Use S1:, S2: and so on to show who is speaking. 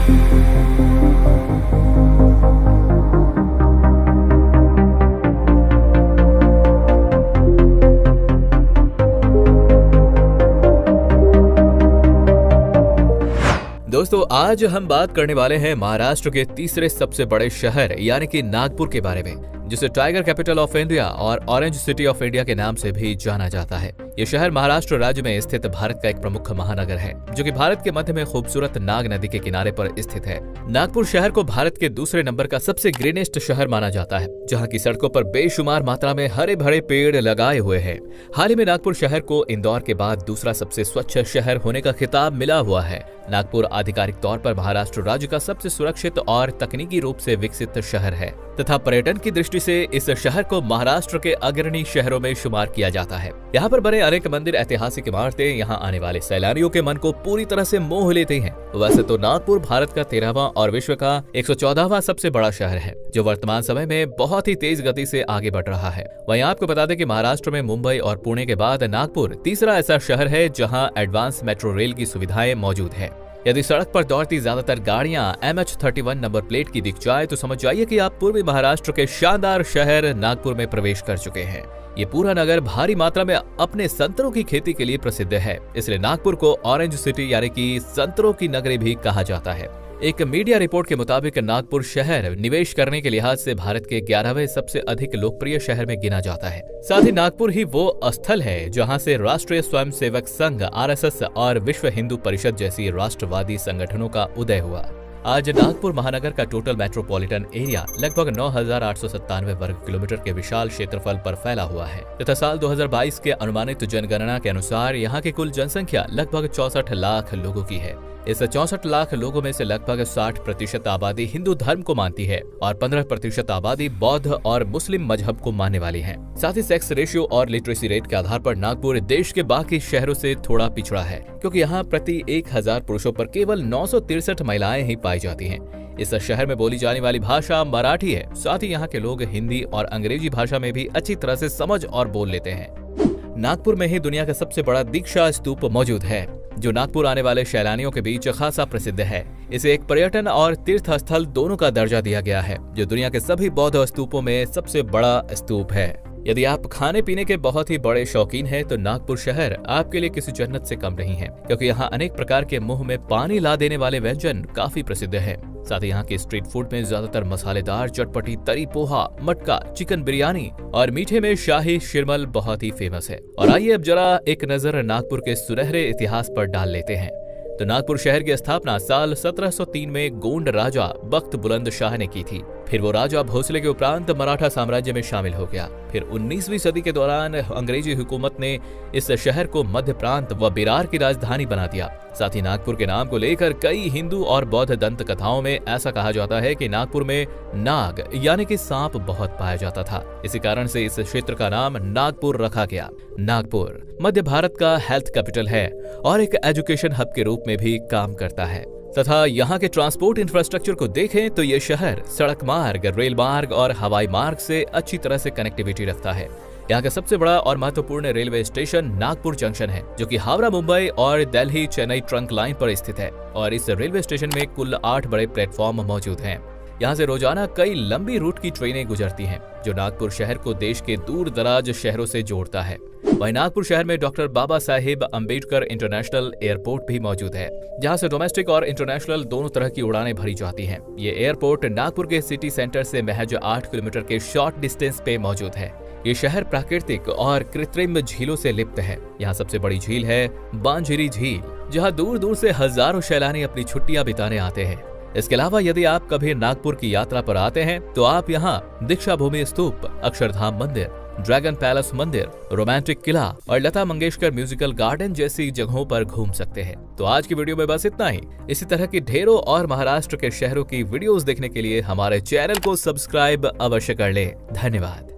S1: दोस्तों, आज हम बात करने वाले हैं महाराष्ट्र के तीसरे सबसे बड़े शहर यानी कि नागपुर के बारे में, जिसे टाइगर कैपिटल ऑफ इंडिया और ऑरेंज सिटी ऑफ इंडिया के नाम से भी जाना जाता है। ये शहर महाराष्ट्र राज्य में स्थित भारत का एक प्रमुख महानगर है, जो कि भारत के मध्य में खूबसूरत नाग नदी के किनारे पर स्थित है। नागपुर शहर को भारत के दूसरे नंबर का सबसे ग्रीनेस्ट शहर माना जाता है, जहाँ की सड़कों पर बेशुमार मात्रा में हरे भरे पेड़ लगाए हुए हैं। हाल ही में नागपुर शहर को इंदौर के बाद दूसरा सबसे स्वच्छ शहर होने का खिताब मिला हुआ है। नागपुर आधिकारिक तौर पर महाराष्ट्र राज्य का सबसे सुरक्षित और तकनीकी रूप से विकसित शहर है तथा पर्यटन की दृष्टि से इस शहर को महाराष्ट्र के अग्रणी शहरों में शुमार किया जाता है। यहाँ पर बने अनेक मंदिर, ऐतिहासिक इमारतें यहाँ आने वाले सैलानियों के मन को पूरी तरह से मोह लेते हैं। वैसे तो नागपुर भारत का 13वां और विश्व का 114वां सबसे बड़ा शहर है, जो वर्तमान समय में बहुत ही तेज गति से आगे बढ़ रहा है। वहीं आपको बता दें कि महाराष्ट्र में मुंबई और पुणे के बाद नागपुर तीसरा ऐसा शहर है जहाँ एडवांस मेट्रो रेल की सुविधाएं मौजूद है। यदि सड़क पर दौड़ती ज्यादातर गाड़ियां MH31 नंबर प्लेट की दिख जाए तो समझ जाइए कि आप पूर्वी महाराष्ट्र के शानदार शहर नागपुर में प्रवेश कर चुके हैं। ये पूरा नगर भारी मात्रा में अपने संतरों की खेती के लिए प्रसिद्ध है, इसलिए नागपुर को ऑरेंज सिटी यानी कि संतरों की नगरी भी कहा जाता है। एक मीडिया रिपोर्ट के मुताबिक नागपुर शहर निवेश करने के लिहाज से भारत के 11वें सबसे अधिक लोकप्रिय शहर में गिना जाता है। साथ ही नागपुर ही वो स्थल है जहां से राष्ट्रीय स्वयंसेवक संघ RSS और विश्व हिंदू परिषद जैसी राष्ट्रवादी संगठनों का उदय हुआ। आज नागपुर महानगर का टोटल मेट्रोपॉलिटन एरिया लगभग 9,897 वर्ग किलोमीटर के विशाल क्षेत्रफल पर फैला हुआ है तथा साल 2022 के अनुमानित जनगणना के अनुसार यहाँ की कुल जनसंख्या लगभग 64 लाख लोगों की है। इस 64 लाख लोगों में से लगभग 60% आबादी हिंदू धर्म को मानती है और 15% आबादी बौद्ध और मुस्लिम मजहब को मानने वाली है। साथ ही सेक्स रेशियो और लिटरेसी रेट के आधार पर नागपुर देश के बाकी शहरों से थोड़ा पिछड़ा है, क्योंकि यहाँ प्रति 1000 पुरुषों पर केवल 963 महिलाएं ही पाई जाती हैं। इस शहर में बोली जाने वाली भाषा मराठी है। साथ ही यहाँ के लोग हिंदी और अंग्रेजी भाषा में भी अच्छी तरह से समझ और बोल लेते हैं। नागपुर में ही दुनिया का सबसे बड़ा दीक्षा स्तूप मौजूद है, जो नागपुर आने वाले सैलानियों के बीच खासा प्रसिद्ध है। इसे एक पर्यटन और तीर्थ स्थल दोनों का दर्जा दिया गया है, जो दुनिया के सभी बौद्ध स्तूपों में सबसे बड़ा स्तूप है। यदि आप खाने पीने के बहुत ही बड़े शौकीन हैं, तो नागपुर शहर आपके लिए किसी जन्नत से कम नहीं है, क्योंकि यहाँ अनेक प्रकार के मुंह में पानी ला देने वाले व्यंजन काफी प्रसिद्ध है। साथ ही यहाँ के स्ट्रीट फूड में ज्यादातर मसालेदार चटपटी तरी पोहा, मटका, चिकन बिरयानी और मीठे में शाही शिरमल बहुत ही फेमस है। और आइए अब जरा एक नजर नागपुर के सुनहरे इतिहास पर डाल लेते हैं। तो नागपुर शहर की स्थापना साल 1703 में गोंड राजा बख्त बुलंद शाह ने की थी। फिर वो राजा भोसले के उपरांत मराठा साम्राज्य में शामिल हो गया। फिर 19वीं सदी के दौरान अंग्रेजी हुकूमत ने इस शहर को मध्य प्रांत व बिरार की राजधानी बना दिया। साथ ही नागपुर के नाम को लेकर कई हिंदू और बौद्ध दंत कथाओं में ऐसा कहा जाता है कि नागपुर में नाग यानी कि सांप बहुत पाया जाता था। इसी कारण से इस क्षेत्र का नाम नागपुर रखा गया। नागपुर मध्य भारत का हेल्थ कैपिटल है और एक एजुकेशन हब के रूप में भी काम करता है। तथा यहाँ के ट्रांसपोर्ट इंफ्रास्ट्रक्चर को देखें तो ये शहर सड़क मार्ग, रेल मार्ग और हवाई मार्ग से अच्छी तरह से कनेक्टिविटी रखता है। यहाँ का सबसे बड़ा और महत्वपूर्ण रेलवे स्टेशन नागपुर जंक्शन है, जो कि हावड़ा मुंबई और दिल्ली चेन्नई ट्रंक लाइन पर स्थित है। और इस रेलवे स्टेशन में कुल 8 बड़े प्लेटफॉर्म मौजूद हैं। यहाँ से रोजाना कई लंबी रूट की ट्रेनें गुजरती हैं, जो नागपुर शहर को देश के दूर दराज शहरों से जोड़ता है। वहीं नागपुर शहर में doctor Baba Saheb Ambedkar international airport भी मौजूद है, जहां से डोमेस्टिक और इंटरनेशनल दोनों तरह की उड़ानें भरी जाती हैं। ये एयरपोर्ट नागपुर के सिटी सेंटर से महज 8 किलोमीटर के शॉर्ट डिस्टेंस पे मौजूद है। ये शहर प्राकृतिक और कृत्रिम झीलों से लिप्त है। यहाँ सबसे बड़ी झील है बांझिरी झील, जहाँ दूर दूर से हजारों सैलानी अपनी छुट्टियां बिताने आते हैं। इसके अलावा यदि आप कभी नागपुर की यात्रा पर आते हैं तो आप यहाँ दीक्षा भूमि स्तूप, अक्षरधाम मंदिर, ड्रैगन पैलेस मंदिर, रोमांटिक किला और लता मंगेशकर म्यूजिकल गार्डन जैसी जगहों पर घूम सकते हैं। तो आज की वीडियो में बस इतना ही। इसी तरह की ढेरों और महाराष्ट्र के शहरों की वीडियोस देखने के लिए हमारे चैनल को सब्सक्राइब अवश्य कर लें। धन्यवाद।